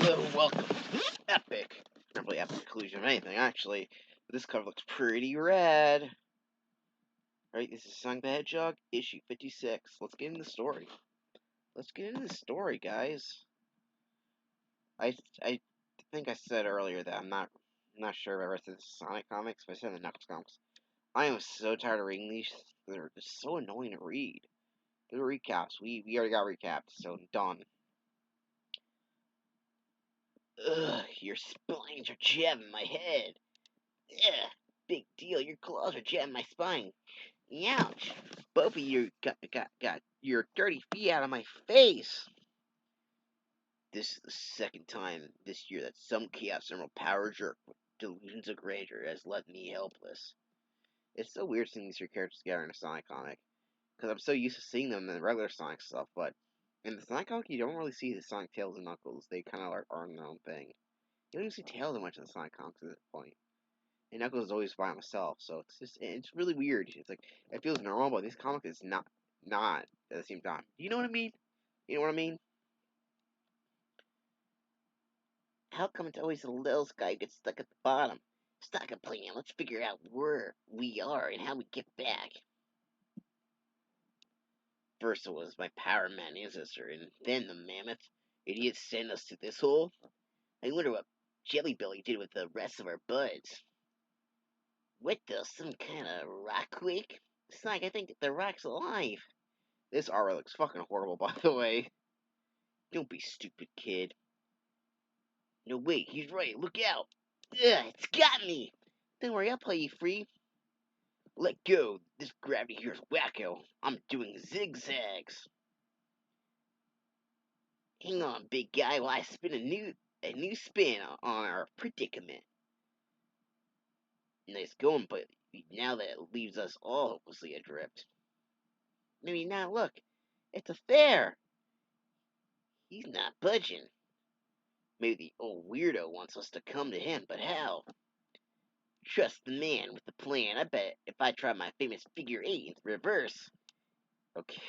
Welcome. Epic. Not really epic conclusion of anything, actually. But this cover looks pretty rad. Alright, this is Sonic the Hedgehog, issue 56. Let's get into the story. Guys. I think I said earlier that I'm not sure if I read the Sonic comics, but I said the Knuckles comics. I am so tired of reading these. They're just so annoying to read. The recaps. We already got recapped, so done. Ugh, your spines are jabbing my head. Ugh, big deal. Your claws are jabbing my spine. Ouch. Both of you got your dirty feet out of my face. This is the second time this year that some Chaos Emerald power jerk with delusions of grandeur has left me helpless. It's so weird seeing these three characters together in a Sonic comic, because I'm so used to seeing them in the regular Sonic stuff, but in the Sonic comic, you don't really see the Sonic, Tails, and Knuckles. They kind of are on their own thing. You don't even see Tails that much in the Sonic comics at this point. And Knuckles is always by himself, so it's really weird. It's like it feels normal, but this comic is not at the same time. You know what I mean? You know what I mean? How come it's always the little guy who gets stuck at the bottom? Stop complaining. Let's figure out where we are and how we get back. First it was my Power Man ancestor, and then the mammoth. Idiots sent us to this hole. I wonder what Jelly Belly did with the rest of our buds. What the? Some kind of rock quake? It's like I think the rock's alive. This aura looks fucking horrible, by the way. Don't be stupid, kid. No, wait, he's right. Look out. Ugh, it's got me. Don't worry, I'll play you free. Let go. This gravity here is wacko. I'm doing zigzags. Hang on, big guy, while I spin a new spin on our predicament. Nice going, but now that it leaves us all hopelessly adrift. Maybe not. Look, it's a fair. He's not budging. Maybe the old weirdo wants us to come to him, but how? Trust the man with the plan. I bet if I try my famous figure 8 in reverse. Okay.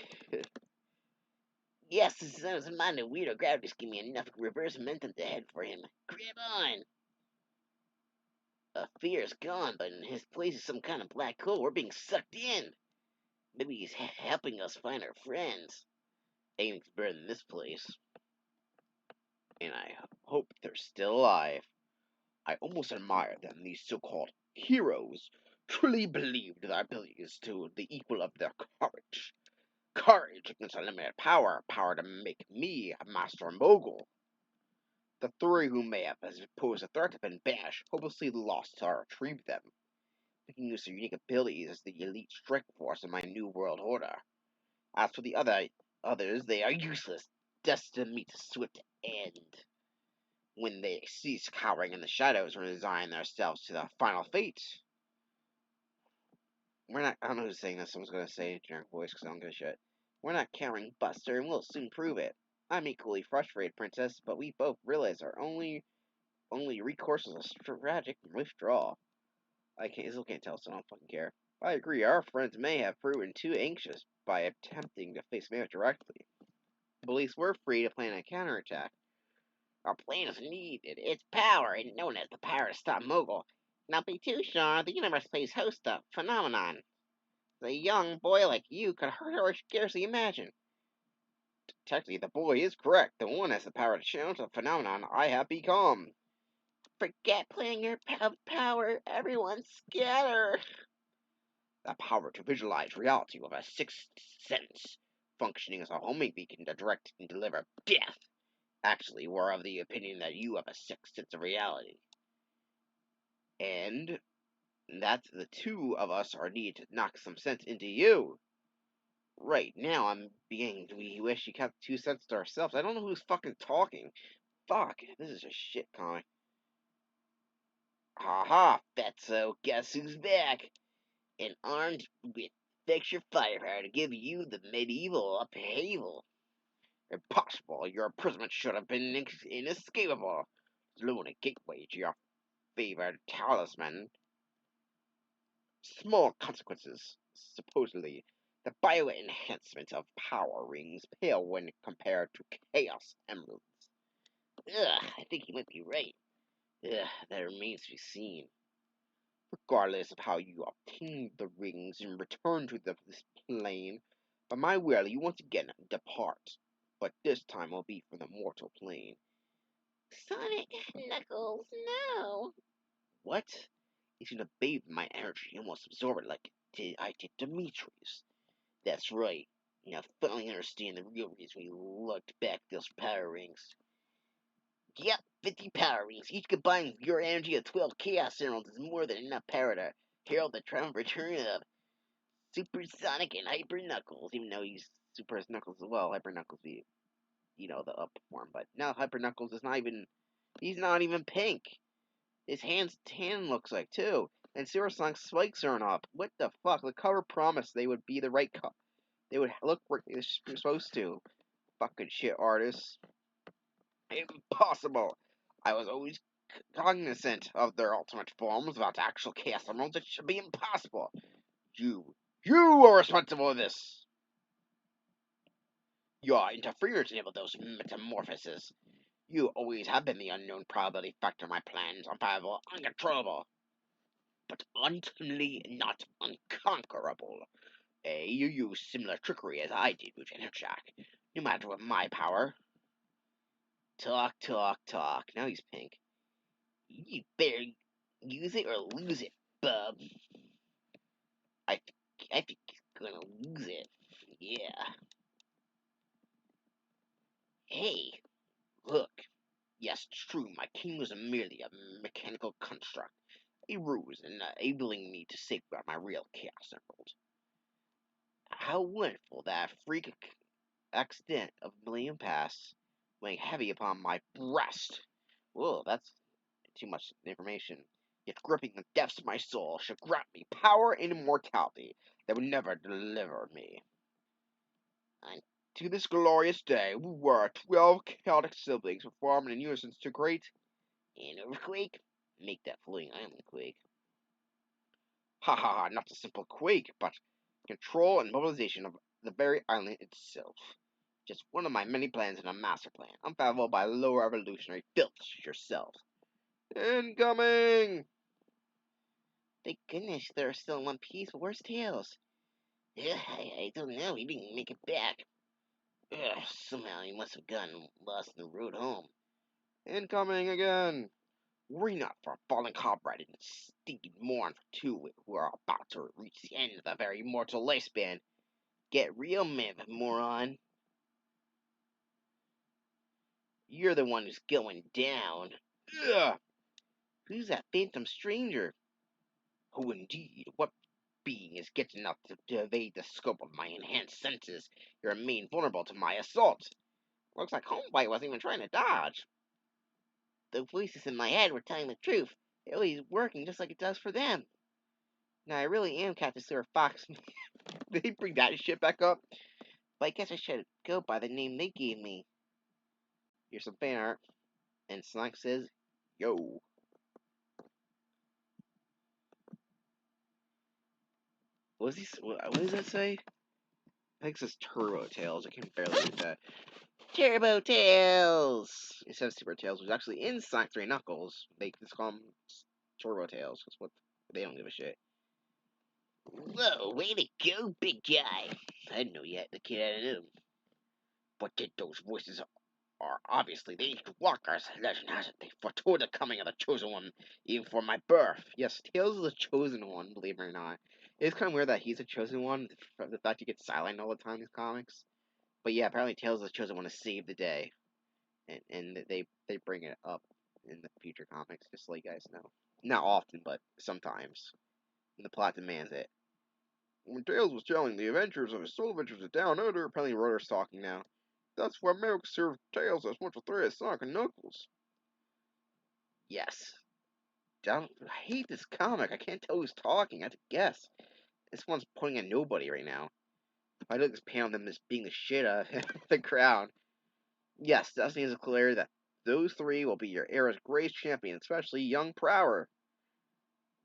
Yes, this is mine. The weirdo gravity's give me enough reverse momentum to head for him. Grab on! Fear is gone, but in his place is some kind of black hole. We're being sucked in. Maybe he's helping us find our friends. Anything's better than this place. And I hope they're still alive. I almost admire them, these so-called heroes. Truly believe their abilities to the equal of their courage. Courage against unlimited power. Power to make me a master mogul. The three who may have posed a threat have been banished, hopelessly lost to retrieve them. Making use of unique abilities as the elite strike force of my new world order. As for the others, they are useless, destined to meet a swift end. When they cease cowering in the shadows and resign themselves to their final fate. We're not. I don't know who's saying this. Someone's gonna say it in a generic voice because I don't give a shit. We're not cowering, Buster, and we'll soon prove it. I'm equally frustrated, Princess, but we both realize our only recourse is a tragic withdrawal. I still can't tell, so I don't fucking care. I agree. Our friends may have proven too anxious by attempting to face Mammoth directly. But at least we're free to plan a counterattack. Our plan is needed. Its power, and known as the power to stop Mogul. Not be too sure, the universe plays host to phenomenon. A young boy like you could hurt or scarcely imagine. Technically, the boy is correct. The one has the power to challenge the phenomenon I have become. Forget playing your power. Everyone scatter. The power to visualize reality with a sixth sense, functioning as a homing beacon to direct and deliver death. Actually, we're of the opinion that you have a sixth sense of reality. And that the two of us are needed to knock some sense into you. Right now, we wish you kept 2 cents to ourselves. I don't know who's fucking talking. Fuck, this is a shit comic. Haha, Fatso, guess who's back? And armed with extra firepower to give you the medieval upheaval. Impossible, your imprisonment should have been inescapable. Lunar gateway to your favored talisman. Small consequences, supposedly. The bio-enhancement of power rings pale when compared to Chaos Emeralds. I think he might be right. That remains to be seen. Regardless of how you obtain the rings and return to this plane, by my will you once again depart. But this time will be from the mortal plane. Sonic, Knuckles, no. What? He's gonna bathe in my energy and almost absorb it like I did Dimitri's. That's right. Now finally understand the real reason we looked back at those power rings. Yep, 50 power rings. Each combined with your energy of 12 Chaos Emeralds is more than enough power to herald the triumphant return of Super Sonic and Hyper Knuckles. Even though he's Super Knuckles as well, Hyper Knuckles be, the up form. But now Hyper Knuckles is not even, he's not even pink. His hand's tan looks like too. And Super Sonic's spikes aren't up. What the fuck? The cover promised they would be the right color. They would look where they're supposed to. Fucking shit artists. Impossible. I was always cognizant of their ultimate forms without actual chaos emeralds. It should be impossible. You are responsible for this. Your interference enabled those metamorphoses. You always have been the unknown probability factor in my plans, unfathomable, uncontrollable, but ultimately not unconquerable. You use similar trickery as I did with Hedgehog. No matter what my power. Talk, talk, talk. Now he's pink. You better use it or lose it, bub. I think he's gonna lose it. Yeah. Hey, look. Yes, it's true. My king was merely a mechanical construct, a ruse, enabling me to safeguard my real Chaos Emerald. How wonderful that freak accident of Millennium Pass weighing heavy upon my breast. Whoa, that's too much information. Yet gripping the depths of my soul should grant me power and immortality that would never deliver me. And to this glorious day, we were 12 chaotic siblings performing in unison to create an earthquake. Make that floating island quake. Ha ha ha, not a simple quake, but control and mobilization of the very island itself. Just one of my many plans in a master plan, unfathomable by lower evolutionary filth yourselves. Incoming! Thank goodness they're still in one piece, but where's Tails? I don't know, he didn't make it back. Somehow he must have gotten lost in the road home. Incoming again! Worry not for a fallen comrade and stinking mourn for two who are about to reach the end of the very mortal lifespan. Get real, man, moron. You're the one who's going down. Ugh! Who's that phantom stranger? Who indeed? What being is getting enough to evade the scope of my enhanced senses? You remain vulnerable to my assault. Looks like Homebite wasn't even trying to dodge. The voices in my head were telling the truth. It was working just like it does for them. Now I really am Captain Silver Fox, Did he bring that shit back up? but I guess I should go by the name they gave me. Here's some fan art. And Sonic says, yo. What does that say? I think it says Turbo Tails. I can barely read that. Turbo Tails! It says Super Tails, which is actually in Sonic 3 Knuckles. They just call them Turbo Tails. That's what they don't give a shit. Whoa, way to go, big guy! I didn't know yet. The kid had it in him. But did those voices are obviously the ancient walkers. Legend has it they foretold the coming of the chosen one, even for my birth. Yes, Tails is the chosen one, believe it or not. It's kind of weird that he's a chosen one. The fact he gets silent all the time in these comics. But yeah, apparently Tails is the chosen one to save the day, and they bring it up in the future comics, just so you guys know. Not often, but sometimes. And the plot demands it. When Tails was telling the adventures of his soul adventures at Down Under, apparently Rotor's talking now. That's why Merrick served Tails as much a threat as Sonic and Knuckles. Yes. I hate this comic. I can't tell who's talking. I have to guess. This one's pointing at nobody right now. I look at this panel them as being the shit out of the crowd. Yes, Destiny is clear that those three will be your era's greatest champions, especially young Prower.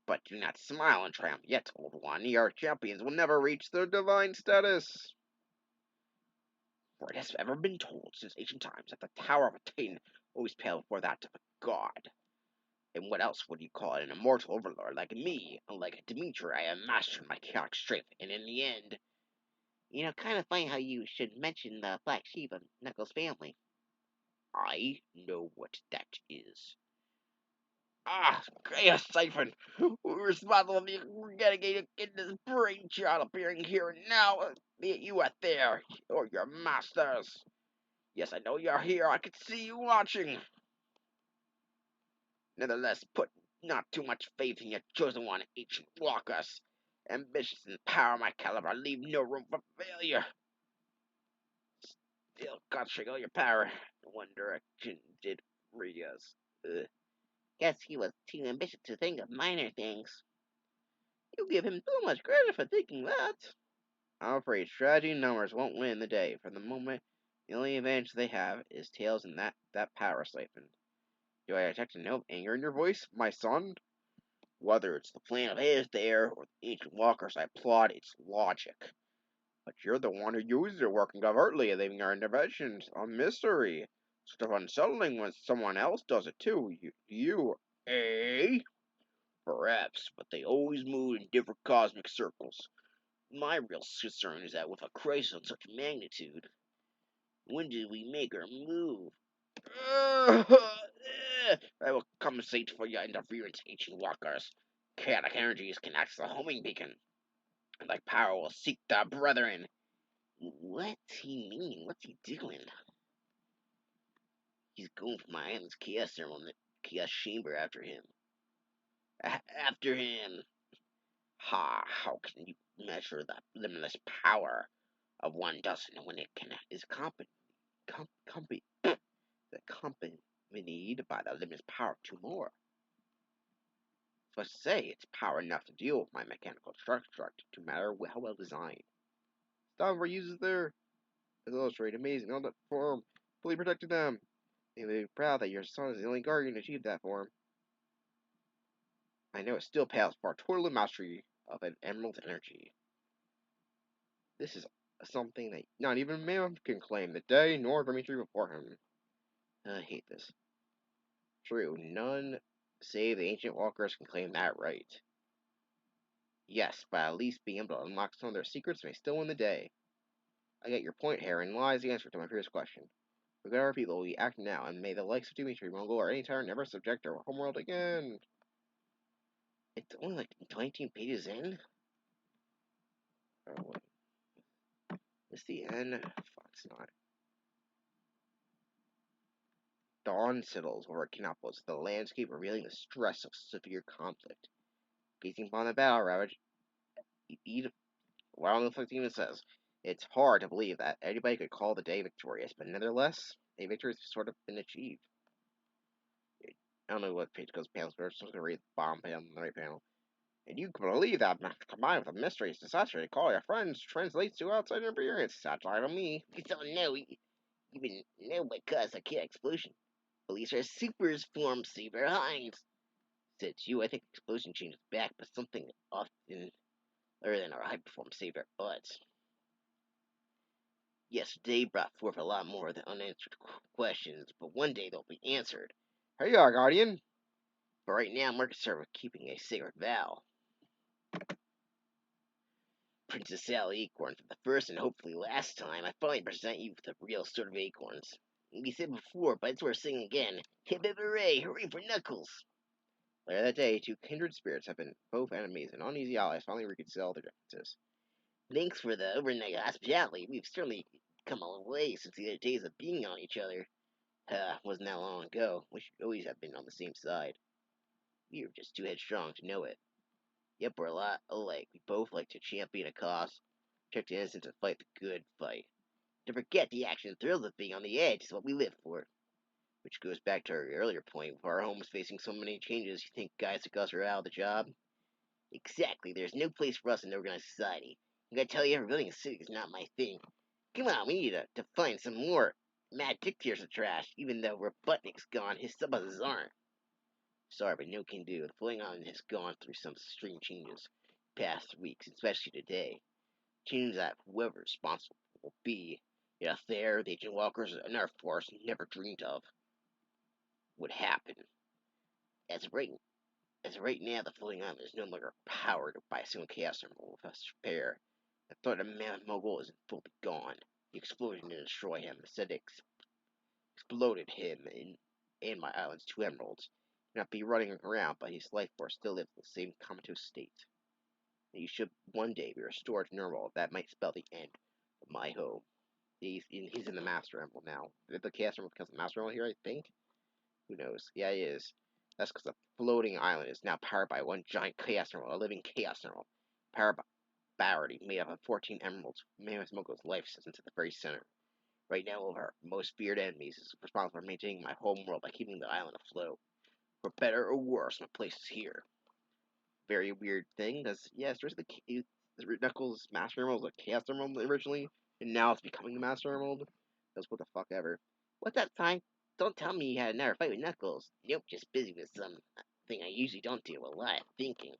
But do not smile in triumph yet, old one. Your champions will never reach their divine status. For it has ever been told since ancient times that the Tower of Attain always pale before that of a god. And what else would you call it? An immortal overlord like me. Unlike Dimitri, I have mastered my chaotic strength, and in the end, Kind of funny how you should mention the black sheep of Knuckles' family. I know what that is. Ah, Chaos Siphon! We're responsible for getting this brainchild appearing here and now. You are there, or your masters. Yes, I know you're here. I can see you watching. Nevertheless, put not too much faith in your chosen one, ancient walkers. Ambitious and power my caliber leave no room for failure. Still concentrate all your power in one direction did Rios. Guess he was too ambitious to think of minor things. You give him too much credit for thinking that. I'm afraid strategy and numbers won't win the day. For the moment, the only advantage they have is Tails and that power siphon. Do I detect a note of anger in your voice, my son? Whether it's the plan of his there or the ancient walkers, I applaud its logic. But you're the one who uses it working covertly, leaving our interventions a mystery. Sort of unsettling when someone else does it too. Eh? Perhaps, but they always move in different cosmic circles. My real concern is that with a crisis of such magnitude, When did we make our move? I will compensate for your interference, ancient walkers. Chaotic energies can act as a homing beacon, and thy power will seek thy brethren. What's he mean? What's he doing? He's going for my endless chaos thermal chaos chamber after him. After him. Ha! How can you measure the limitless power of one dozen when it is accompanied by the limitless power of two more? So I say it's power enough to deal with my mechanical construct, no matter how well designed. Stop uses there as illustrated amazing on that form, fully protected them. They may be proud that your son is the only guardian to achieve that form. I know it still pales for total mastery of an emerald's energy. This is something that not even man can claim the day nor Dimitri before him. I hate this. True, none save the ancient walkers can claim that right. Yes, but at least being able to unlock some of their secrets may still win the day. I get your point, Heron. Lies the answer to my previous question. Forget our people, we act now, and may the likes of Dimitri, Mogul, or any tyrant never subject our homeworld again. It's only like 19 pages in? Oh, wait. Is the end? Fuck, it's not. Dawn settles over Canopus, the landscape revealing the stress of severe conflict. Gazing upon the battle ravage, while the even says, it's hard to believe that anybody could call the day victorious, but nevertheless, a victory has sort of been achieved. I don't know what page goes panels, but I'm just going to read the bottom panel and the right panel. And you can believe that, combined with the mysteries necessary to call your friends, translates to outside interference. Satire on me. We don't know. We even know what caused the chaos explosion. Police are supers form Saber Hines. Said you, I think the explosion changed back, but something often other than our high perform Saber odds. Yesterday brought forth a lot more than unanswered questions, but one day they'll be answered. Here you are, Guardian. But right now, we're concerned with keeping a sacred vow. Princess Sally Acorn, for the first and hopefully last time, I finally present you with the real sort of acorns. We said before, but it's worth saying again. Hip hip hooray! Hooray for Knuckles! Later that day, two kindred spirits have been both enemies and uneasy allies finally reconcile their differences. Thanks for the overnight hospitality. We've certainly come a long way since the other days of being on each other. Wasn't that long ago. We should always have been on the same side. We were just too headstrong to know it. Yep, we're a lot alike. We both like to champion a cause, protect the innocent, and fight the good fight. To forget the action and thrills of being on the edge is what we live for. Which goes back to our earlier point, where our home is facing so many changes, you think guys like us are out of the job? Exactly, there's no place for us in organized society. I gotta tell you, rebuilding a city is not my thing. Come on, we need to find some more mad dictators of trash, even though Robotnik's gone, his sub-bosses aren't. Sorry, but no can do. The floating island has gone through some extreme changes past weeks, especially today. Changes that whoever responsible will be, there, the agent walkers and our force never dreamed of. would happen. As of right, as of right now, the floating island is no longer powered by a single chaos emerald with a spare. The threat of Mammoth Mogul isn't fully gone. The explosion didn't destroy him. Instead, it exploded him and my island's two emeralds. He may not be running around, but his life force still lives in the same comatose state. And you should one day be restored to normal. That might spell the end of my home. He's in the Master Emerald now. The Chaos Emerald becomes the Master Emerald here, I think. Who knows? Yeah, he is. That's because the floating island is now powered by one giant Chaos Emerald, a living Chaos Emerald. Powered by Barity, made up of 14 emeralds. Mammoth Mogul's life sits at the very center. Right now, one of our most feared enemies is responsible for maintaining my home world by keeping the island afloat. For better or worse, my place is here. Very weird thing, because, yes, there's the Knuckles Master Emerald was a Chaos Emerald originally, and now it's becoming the Master Emerald. That's what the fuck ever. What's up, time? Don't tell me you had another fight with Knuckles. Nope, just busy with something I usually don't do a lot of thinking.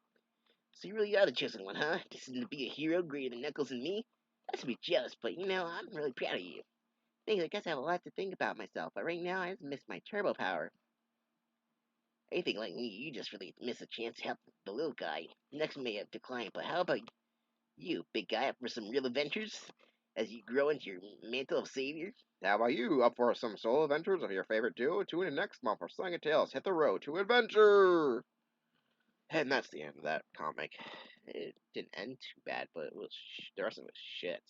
So you really are the chosen one, huh? Destined to be a hero greater than Knuckles and me? I should be jealous, but I'm really proud of you. Thanks, I guess I have a lot to think about myself, but right now I just miss my turbo power. Anything like me, you just really miss a chance to help the little guy. Next may have declined, but how about you, big guy, up for some real adventures? As you grow into your mantle of savior? How about you? Up for some solo adventures of your favorite duo? Tune in next month for Sling of Tales. Hit the road to adventure! And that's the end of that comic. It didn't end too bad, but the rest of it was shit.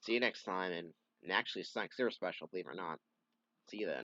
See you next time, and actually, it's Sonic Zero special, believe it or not. See you then.